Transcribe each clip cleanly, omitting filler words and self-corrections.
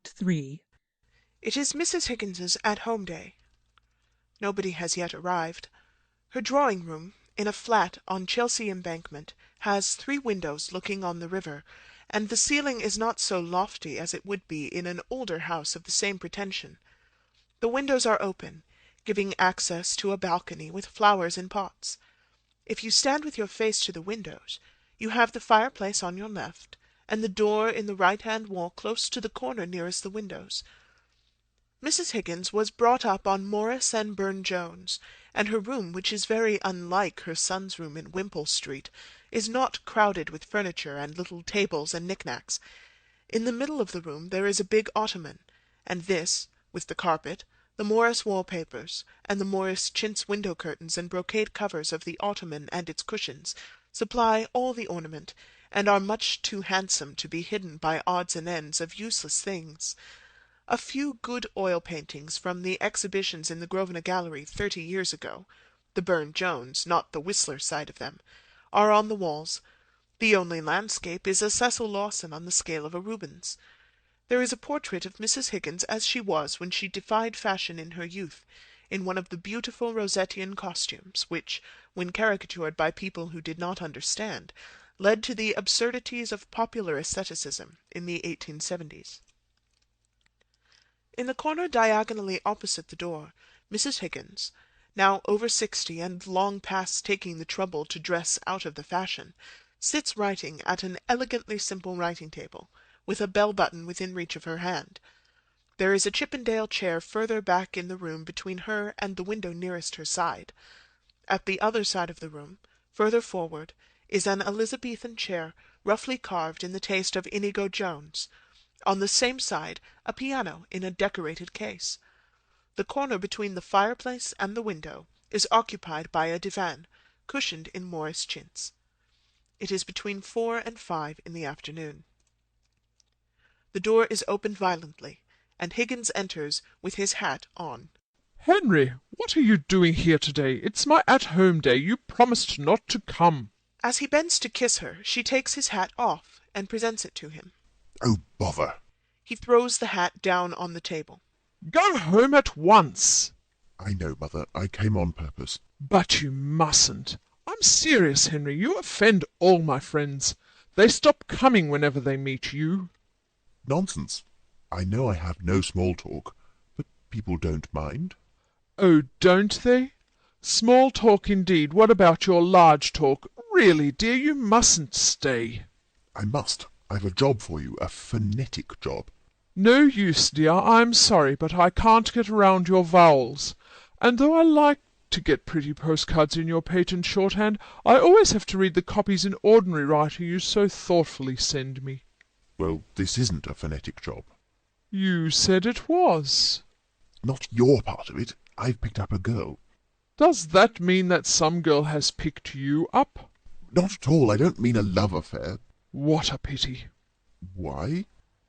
3. It is Mrs. Higgins's at-home day. Nobody has yet arrived. Her drawing-room, in a flat on Chelsea Embankment, has 3 windows looking on the river, and the ceiling is not so lofty as it would be in an older house of the same pretension. The windows are open, giving access to a balcony with flowers in pots. If you stand with your face to the windows, you have the fireplace on your left, and the door in the right-hand wall close to the corner nearest the windows. Mrs. Higgins was brought up on Morris and Burne-Jones, and her room, which is very unlike her son's room in Wimpole Street, is not crowded with furniture and little tables and knick-knacks. In the middle of the room there is a big ottoman, and this, with the carpet, the Morris wallpapers, and the Morris chintz window curtains and brocade covers of the ottoman and its cushions, supply all the ornament, and are much too handsome to be hidden by odds and ends of useless things. A few good oil paintings from the exhibitions in the Grosvenor Gallery 30 years ago, the Burne-Jones, not the Whistler side of them, are on the walls. The only landscape is a Cecil Lawson on the scale of a Rubens. There is a portrait of Mrs. Higgins as she was when she defied fashion in her youth, in one of the beautiful Rossettian costumes, which, when caricatured by people who did not understand, led to the absurdities of popular aestheticism in the 1870s. In the corner diagonally opposite the door, Mrs. Higgins, now over 60 and long past taking the trouble to dress out of the fashion, sits writing at an elegantly simple writing-table, with a bell-button within reach of her hand. There is a Chippendale chair further back in the room between her and the window nearest her side. At the other side of the room, further forward, is an Elizabethan chair roughly carved in the taste of Inigo Jones. On the same side, a piano in a decorated case. The corner between the fireplace and the window is occupied by a divan, cushioned in Morris chintz. It is between 4 and 5 in the afternoon. The door is opened violently, and Higgins enters with his hat on. "Henry, what are you doing here today? It's my at-home day. You promised not to come." As he bends to kiss her, she takes his hat off and presents it to him. "Oh, bother!" He throws the hat down on the table. "Go home at once." "I know, Mother. I came on purpose." "But you mustn't. I'm serious, Henry. You offend all my friends. They stop coming whenever they meet you." "Nonsense. I know I have no small talk, but people don't mind." "Oh, don't they? Small talk indeed. What about your large talk? Really, dear, you mustn't stay." "I must. I've a job for you, a phonetic job." "No use, dear. I'm sorry, but I can't get around your vowels. And though I like to get pretty postcards in your patent shorthand, I always have to read the copies in ordinary writing you so thoughtfully send me." "Well, this isn't a phonetic job." "You said it was." "Not your part of it. I've picked up a girl." "Does that mean that some girl has picked you up?" "Not at all. I don't mean a love affair." "What a pity." "Why?"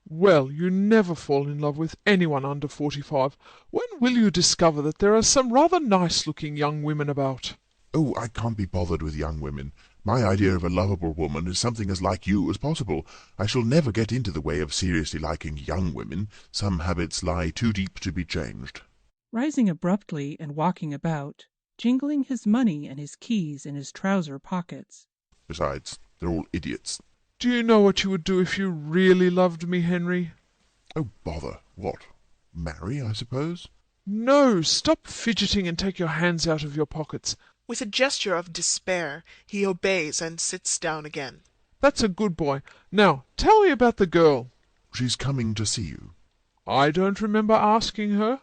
"Well, you never fall in love with anyone under 45. When will you discover that there are some rather nice-looking young women about?" "Oh, I can't be bothered with young women. My idea of a lovable woman is something as like you as possible. I shall never get into the way of seriously liking young women. Some habits lie too deep to be changed." Rising abruptly and walking about, jingling his money and his keys in his trouser pockets. "Besides, they're all idiots." "Do you know what you would do if you really loved me, Henry?" "Oh, bother. What? Marry, I suppose?" "No, stop fidgeting and take your hands out of your pockets." With a gesture of despair, he obeys and sits down again. "That's a good boy. Now, tell me about the girl." "She's coming to see you." "I don't remember asking her."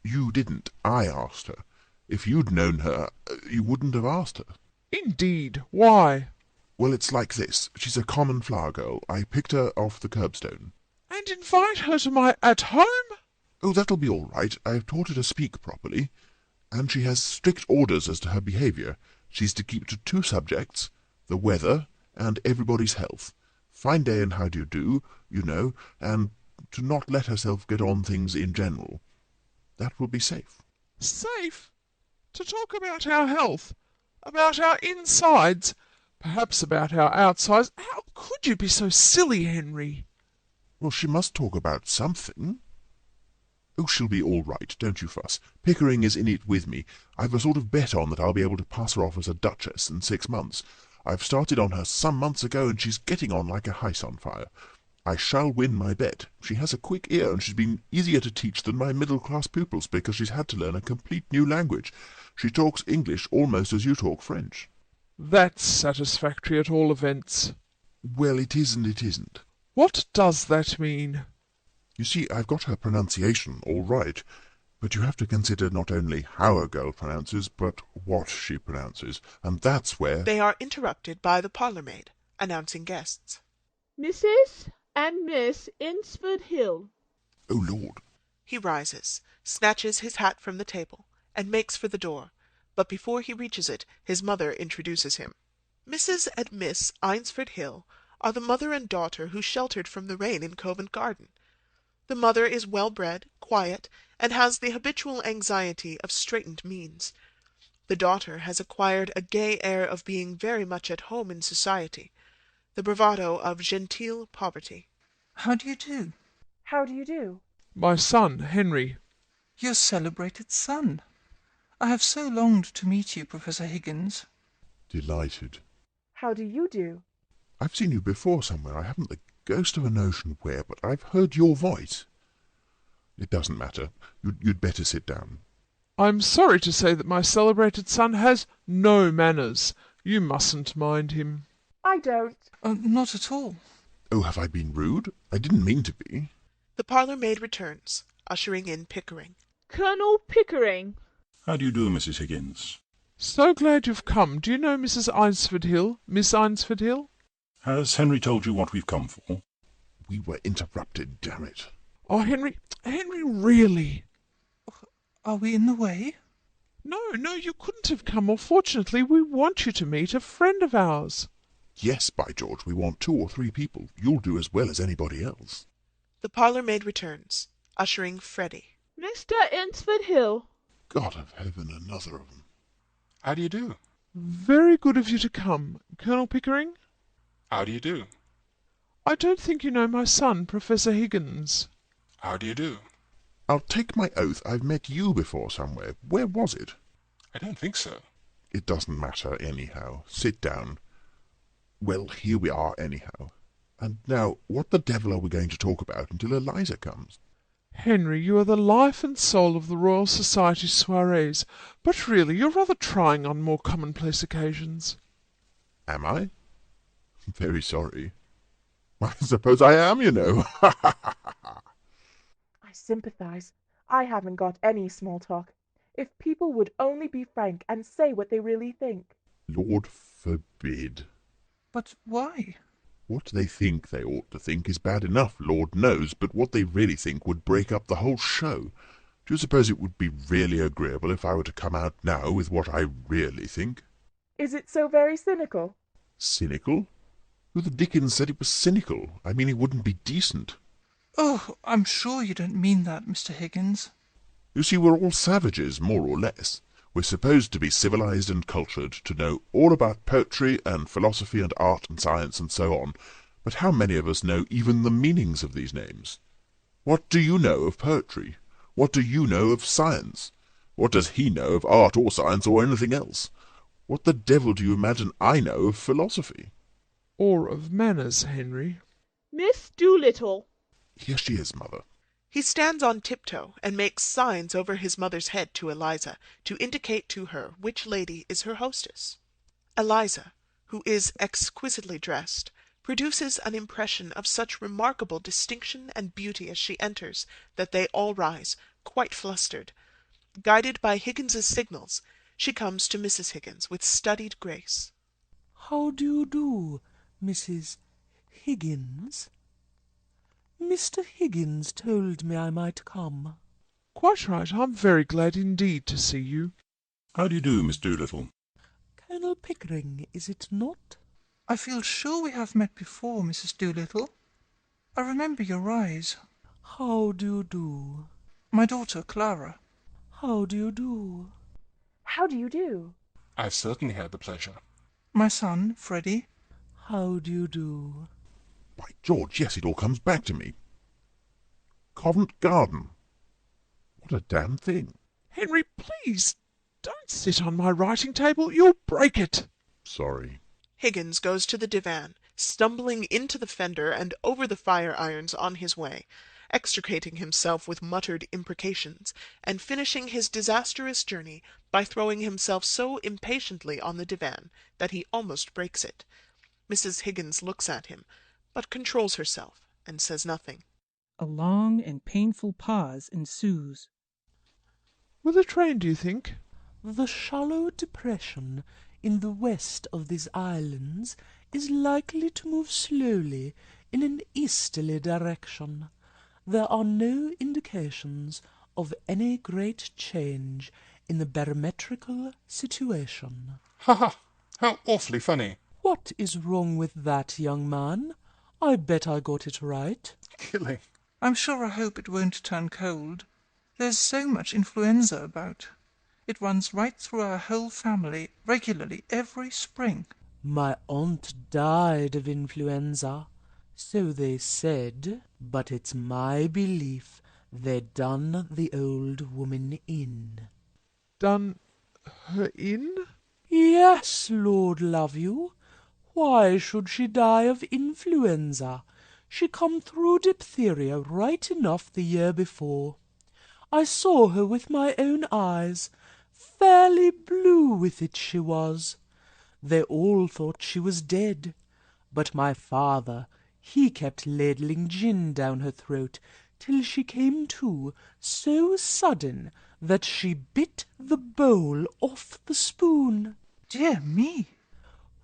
"You didn't. I asked her. If you'd known her, you wouldn't have asked her." "Indeed. Why?" "Well, it's like this. She's a common flower girl. I picked her off the curbstone." "And invite her to my at-home?" "Oh, that'll be all right. I've taught her to speak properly. And she has strict orders as to her behaviour. She's to keep to 2 subjects, the weather and everybody's health. Fine day and how do you do, you know, and to not let herself get on things in general. That will be safe." "Safe? To talk about our health? About our insides? Perhaps about our outsides? How could you be so silly, Henry?" Well, she must talk about something. Oh, she'll be all right, don't you fuss. Pickering is in it with me. I've a sort of bet on that I'll be able to pass her off as a duchess in 6 months. I've started on her some months ago, and she's getting on like a house on fire. I shall win my bet. She has a quick ear, and she's been easier to teach than my middle-class pupils, because she's had to learn a complete new language. She talks English almost as you talk French. That's satisfactory at all events. Well, it is and it isn't. What does that mean? You see, I've got her pronunciation all right, but you have to consider not only how a girl pronounces, but what she pronounces, and that's where— They are interrupted by the parlour-maid, announcing guests. Mrs. and Miss Eynsford-Hill. Oh, Lord! He rises, snatches his hat from the table, and makes for the door, but before he reaches it, his mother introduces him. Mrs. and Miss Eynsford-Hill are the mother and daughter who sheltered from the rain in Covent Garden. The mother is well-bred, quiet, and has the habitual anxiety of straitened means. The daughter has acquired a gay air of being very much at home in society, the bravado of genteel poverty. How do you do? How do you do? My son, Henry. Your celebrated son. I have so longed to meet you, Professor Higgins. Delighted. How do you do? I've seen you before somewhere. I haven't the ghost of a notion where, but I've heard your voice. It doesn't matter. You'd better sit down. I'm sorry to say that my celebrated son has no manners. You mustn't mind him. I don't. Not at all. Oh, have I been rude? I didn't mean to be. The parlour-maid returns, ushering in Pickering. Colonel Pickering. How do you do, Mrs. Higgins? So glad you've come. Do you know Mrs. Eynsford-Hill? Miss Eynsford-Hill? Has Henry told you what we've come for? We were interrupted, damn it. Oh, Henry, really? Are we in the way? No, you couldn't have come more. Fortunately, we want you to meet a friend of ours. Yes, by George, we want 2 or 3 people. You'll do as well as anybody else. The parlour-maid returns, ushering Freddy. Mr. Eynsford-Hill. God of heaven, another of them. How do you do? Very good of you to come. Colonel Pickering? How do you do? I don't think you know my son, Professor Higgins. How do you do? I'll take my oath I've met you before somewhere. Where was it? I don't think so. It doesn't matter anyhow. Sit down. Well, here we are anyhow. And now, what the devil are we going to talk about until Eliza comes? Henry, you are the life and soul of the Royal Society soirees, but really you're rather trying on more commonplace occasions. Am I? Very sorry. I suppose I am, you know. I sympathize. I haven't got any small talk. If people would only be frank and say what they really think. Lord forbid. But why? What they think they ought to think is bad enough, Lord knows, but what they really think would break up the whole show. Do you suppose it would be really agreeable if I were to come out now with what I really think? Is it so very cynical? Cynical? Who the dickens said it was cynical? I mean, it wouldn't be decent. Oh, I'm sure you don't mean that, Mr. Higgins. You see, we're all savages, more or less. We're supposed to be civilized and cultured, to know all about poetry and philosophy and art and science and so on, but how many of us know even the meanings of these names? What do you know of poetry? What do you know of science? What does he know of art or science or anything else? What the devil do you imagine I know of philosophy? Or of manners, Henry. Miss Doolittle. Here she is, Mother. He stands on tiptoe and makes signs over his mother's head to Eliza to indicate to her which lady is her hostess. Eliza, who is exquisitely dressed, produces an impression of such remarkable distinction and beauty as she enters that they all rise, quite flustered. Guided by Higgins's signals, she comes to Mrs. Higgins with studied grace. How do you do, Mrs. Higgins? Mr. Higgins told me I might come. Quite right. I'm very glad indeed to see you. How do you do, Miss Doolittle? Colonel Pickering, is it not? I feel sure we have met before, Mrs. Doolittle. I remember your eyes. How do you do? My daughter, Clara. How do you do? How do you do? I've certainly had the pleasure. My son, Freddy. How do you do? By George, yes, it all comes back to me. Covent Garden. What a damn thing. Henry, please, don't sit on my writing table. You'll break it. Sorry. Higgins goes to the divan, stumbling into the fender and over the fire irons on his way, extricating himself with muttered imprecations, and finishing his disastrous journey by throwing himself so impatiently on the divan that he almost breaks it. Mrs. Higgins looks at him, but controls herself and says nothing. A long and painful pause ensues. Will the train, do you think? The shallow depression in the west of these islands is likely to move slowly in an easterly direction. There are no indications of any great change in the barometrical situation. Ha ha! How awfully funny. What is wrong with that, young man? I bet I got it right. Killing. I'm sure I hope it won't turn cold. There's so much influenza about. It runs right through our whole family, regularly, every spring. My aunt died of influenza, so they said, but it's my belief they'd done the old woman in. Done her in? Yes, Lord love you. Why should she die of influenza? She come through diphtheria right enough the year before. I saw her with my own eyes. Fairly blue with it she was. They all thought she was dead, but my father, he kept ladling gin down her throat till she came to so sudden that she bit the bowl off the spoon. Dear me!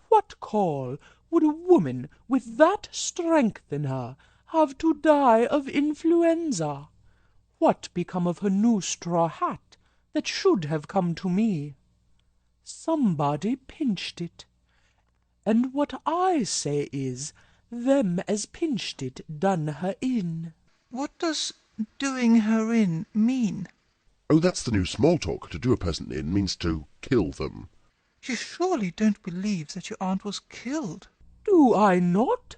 What call would a woman with that strength in her have to die of influenza? What become of her new straw hat that should have come to me? Somebody pinched it, and what I say is, them as pinched it done her in. What does doing her in mean? Oh, that's the new small talk. To do a person in means to kill them. You surely don't believe that your aunt was killed? Do I not?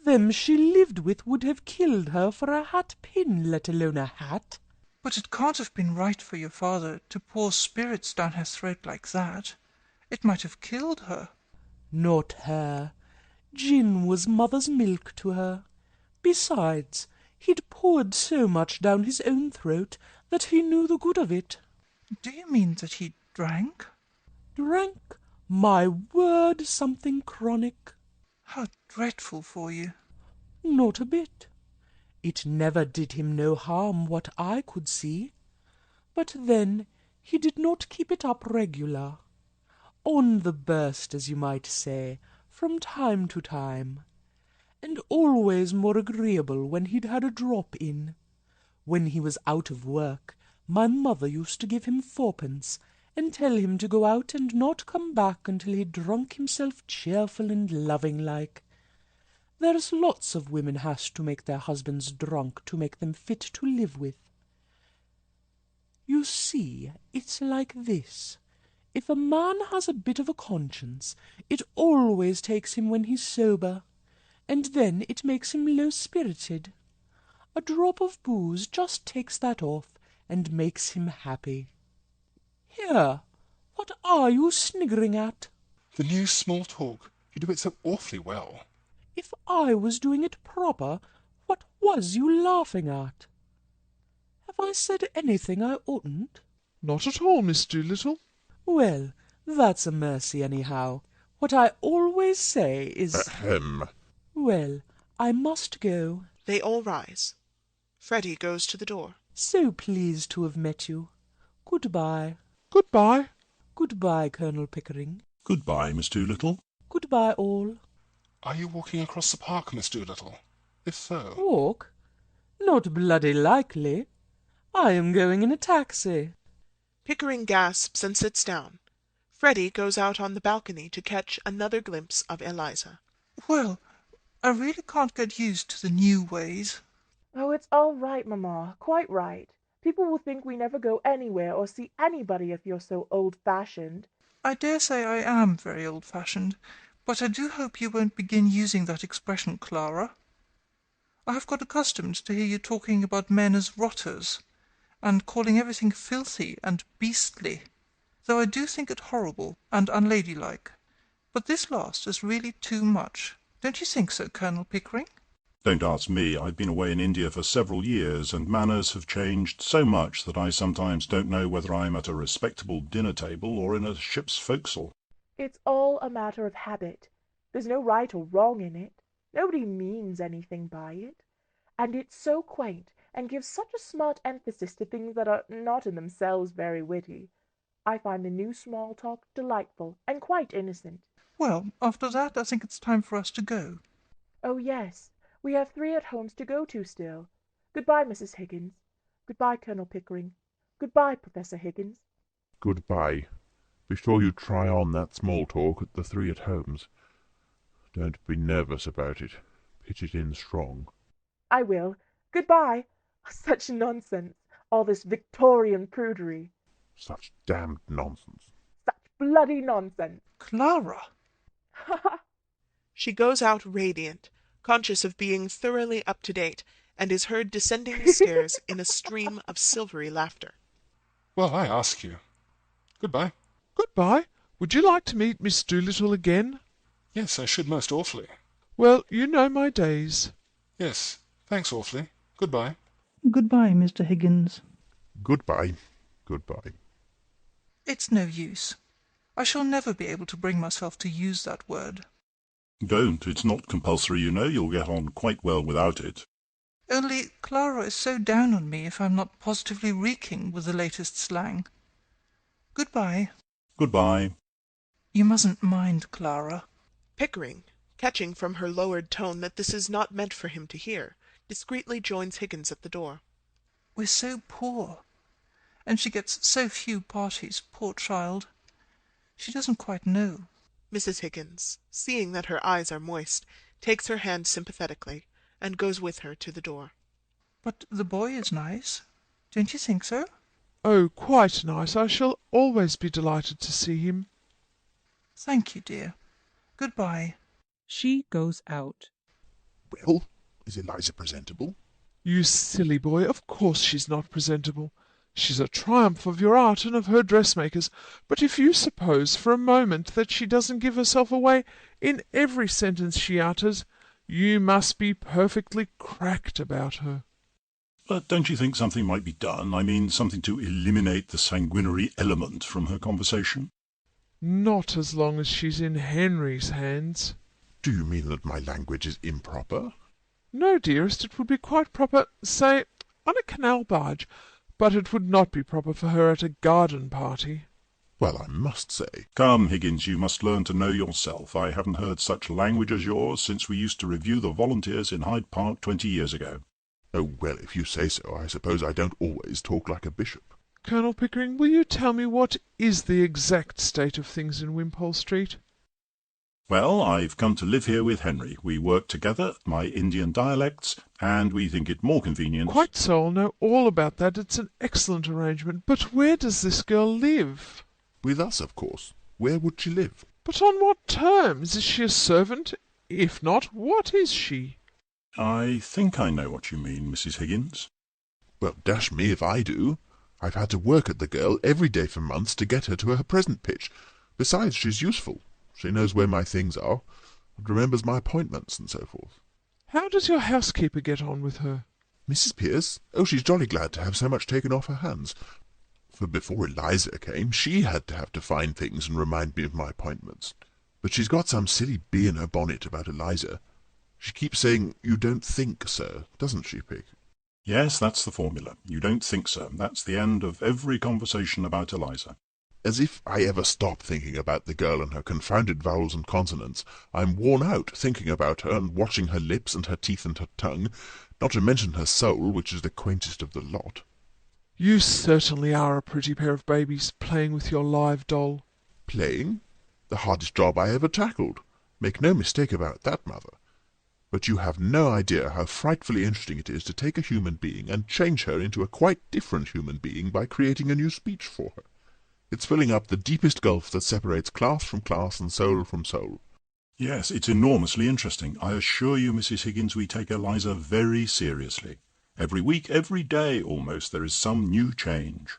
Them she lived with would have killed her for a hat pin, let alone a hat. But it can't have been right for your father to pour spirits down her throat like that. It might have killed her. Not her. Gin was mother's milk to her. Besides, he'd poured so much down his own throat that he knew the good of it. Do you mean that he drank? Drank? My word, something chronic. How dreadful for you. Not a bit. It never did him no harm, what I could see. But then he did not keep it up regular. On the burst, as you might say, from time to time. And always more agreeable when he'd had a drop in. When he was out of work, my mother used to give him fourpence, and tell him to go out and not come back until he'd drunk himself cheerful and loving like. There's lots of women has to make their husbands drunk to make them fit to live with. You see, it's like this. If a man has a bit of a conscience, it always takes him when he's sober, and then it makes him low-spirited. A drop of booze just takes that off and makes him happy. Here, what are you sniggering at? The new small talk. You do it so awfully well. If I was doing it proper, what was you laughing at? Have I said anything I oughtn't? Not at all, Miss Doolittle. Well, that's a mercy anyhow. What I always say is... Ahem. Well, I must go. They all rise. Freddy goes to the door. So pleased to have met you. Goodbye. Goodbye. Goodbye, Colonel Pickering. Goodbye, Miss Doolittle. Goodbye, all. Are you walking across the park, Miss Doolittle? If so... Walk? Not bloody likely. I am going in a taxi. Pickering gasps and sits down. Freddy goes out on the balcony to catch another glimpse of Eliza. Well, I really can't get used to the new ways. Oh, it's all right, Mamma, quite right. People will think we never go anywhere or see anybody if you're so old-fashioned. I dare say I am very old-fashioned, but I do hope you won't begin using that expression, Clara. I have got accustomed to hear you talking about men as rotters, and calling everything filthy and beastly, though I do think it horrible and unladylike. But this last is really too much. Don't you think so, Colonel Pickering? Don't ask me. I've been away in India for several years, and manners have changed so much that I sometimes don't know whether I'm at a respectable dinner table or in a ship's forecastle. It's all a matter of habit. There's no right or wrong in it. Nobody means anything by it. And it's so quaint, and gives such a smart emphasis to things that are not in themselves very witty. I find the new small talk delightful and quite innocent. Well, after that, I think it's time for us to go. Oh, yes, we have 3 at-homes to go to still. Good-bye, Mrs. Higgins. Good-bye, Colonel Pickering. Good-bye, Professor Higgins. Goodbye. Be sure you try on that small talk at the 3 at-homes. Don't be nervous about it. Pitch it in strong. I will. Good-bye. Such nonsense. All this Victorian prudery. Such damned nonsense. Such bloody nonsense. Clara! She goes out radiant, conscious of being thoroughly up to date, and is heard descending the stairs in a stream of silvery laughter. Well, I ask you. Goodbye. Goodbye. Would you like to meet Miss Doolittle again? Yes, I should most awfully. Well, you know my days. Yes, thanks awfully. Goodbye. Goodbye, Mr. Higgins. Goodbye. Goodbye. It's no use. I shall never be able to bring myself to use that word. Don't. It's not compulsory, you know. You'll get on quite well without it. Only Clara is so down on me if I'm not positively reeking with the latest slang. Goodbye. Goodbye. You mustn't mind, Clara. Pickering, catching from her lowered tone that this is not meant for him to hear, discreetly joins Higgins at the door. We're so poor, and she gets so few parties, poor child. She doesn't quite know. Mrs. Higgins, seeing that her eyes are moist, takes her hand sympathetically, and goes with her to the door. But the boy is nice. Don't you think so? Oh, quite nice. I shall always be delighted to see him. Thank you, dear. Goodbye. She goes out. Well, is Eliza presentable? You silly boy, of course she's not presentable. She's a triumph of your art and of her dressmakers, but if you suppose for a moment that she doesn't give herself away in every sentence she utters, you must be perfectly cracked about her. But don't you think something might be done? I mean, something to eliminate the sanguinary element from her conversation? Not as long as she's in Henry's hands. Do you mean that my language is improper? No, dearest, it would be quite proper, say, on a canal barge, but it would not be proper for her at a garden party. Well, I must say... Come, Higgins, you must learn to know yourself. I haven't heard such language as yours since we used to review the volunteers in Hyde Park 20 years ago. Oh, well, if you say so, I suppose I don't always talk like a bishop. Colonel Pickering, will you tell me what is the exact state of things in Wimpole Street? Well, I've come to live here with Henry. We work together, my Indian dialects, and we think it more convenient... Quite so, I'll know all about that. It's an excellent arrangement. But where does this girl live? With us, of course. Where would she live? But on what terms? Is she a servant? If not, what is she? I think I know what you mean, Mrs. Higgins. Well, dash me if I do. I've had to work at the girl every day for months to get her to her present pitch. Besides, she's useful. She knows where my things are, and remembers my appointments and so forth. How does your housekeeper get on with her? Mrs. Pierce? Oh, she's jolly glad to have so much taken off her hands. For before Eliza came, she had to find things and remind me of my appointments. But she's got some silly bee in her bonnet about Eliza. She keeps saying, "You don't think, sir," doesn't she, Pick? Yes, that's the formula. You don't think so. That's the end of every conversation about Eliza. As if I ever stop thinking about the girl and her confounded vowels and consonants. I'm worn out thinking about her and watching her lips and her teeth and her tongue, not to mention her soul, which is the quaintest of the lot. You certainly are a pretty pair of babies, playing with your live doll. Playing? The hardest job I ever tackled. Make no mistake about that, mother. But you have no idea how frightfully interesting it is to take a human being and change her into a quite different human being by creating a new speech for her. It's filling up the deepest gulf that separates class from class and soul from soul. Yes, it's enormously interesting. I assure you, Mrs. Higgins, we take Eliza very seriously. Every week, every day almost, there is some new change.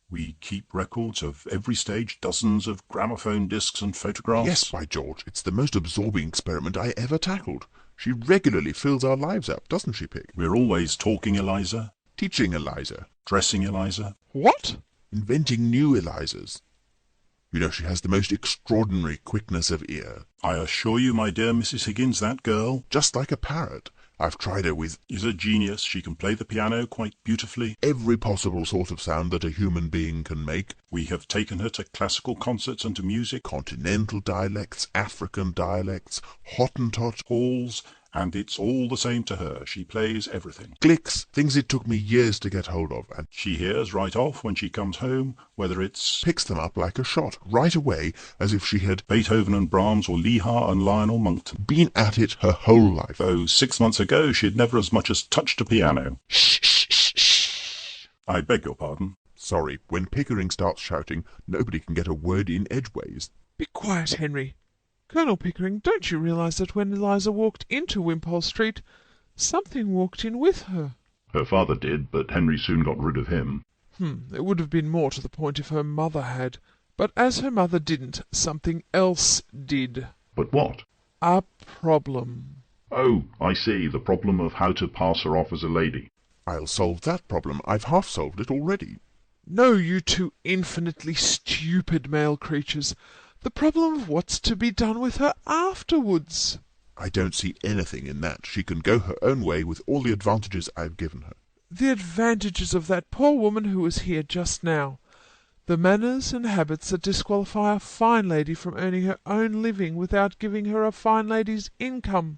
We keep records of every stage, dozens of gramophone discs and photographs. Yes, by George, it's the most absorbing experiment I ever tackled. She regularly fills our lives up, doesn't she, Pick? We're always talking Eliza, Teaching Eliza. dressing Eliza. What? Inventing new Elizas. You know, she has the most extraordinary quickness of ear. I assure you, my dear Mrs. Higgins, that girl Just like a parrot. I've tried her with is a genius. She can play the piano quite beautifully. every possible sort of sound that a human being can make. We have taken her to classical concerts and to music, Continental dialects, African dialects, Hottentot, halls, and it's all the same to her. She plays everything. glicks, things it took me years to get hold of, and She hears right off when she comes home, whether it's picks them up like a shot, right away, as if she had Beethoven and Brahms or Lehar and Lionel Monkton. been at it her whole life. Though 6 months ago she'd never as much as touched a piano. Shh, shh, shh, shh. I beg your pardon. Sorry, when Pickering starts shouting, nobody can get a word in edgeways. Be quiet, Henry. Colonel Pickering, don't you realize that when Eliza walked into Wimpole Street, something walked in with her? Her father did, but Henry soon got rid of him. It would have been more to the point if her mother had. But as her mother didn't, something else did. But what? A problem. Oh, I see, the problem of how to pass her off as a lady. I'll solve that problem. I've half solved it already. No, you two infinitely stupid male creatures. The problem of what's to be done with her afterwards. I don't see anything in that. She can go her own way with all the advantages I've given her. The advantages of that poor woman who was here just now. The manners and habits that disqualify a fine lady from earning her own living without giving her a fine lady's income.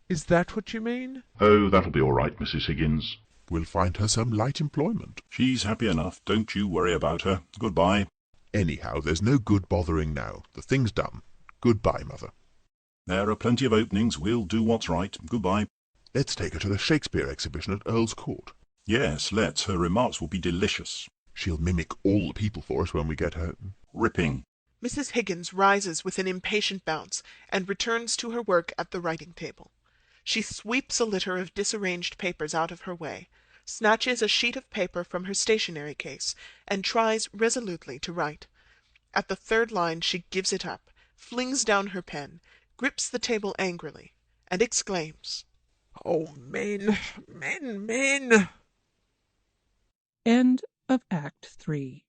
Is that what you mean? Oh, that'll be all right, Mrs. Higgins. We'll find her some light employment. She's happy enough. Don't you worry about her. Goodbye. Anyhow, there's no good bothering now. The thing's done. Goodbye, Mother. There are plenty of openings. We'll do what's right. Goodbye. Let's take her to the Shakespeare exhibition at Earl's Court. Yes, let's. Her remarks will be delicious. She'll mimic all the people for us when we get home. Ripping. Mrs. Higgins rises with an impatient bounce and returns to her work at the writing table. She sweeps a litter of disarranged papers out of her way, snatches a sheet of paper from her stationery case, and tries resolutely to write. At the third line she gives it up, flings down her pen, grips the table angrily, and exclaims, Oh, men, men, men! End of Act 3.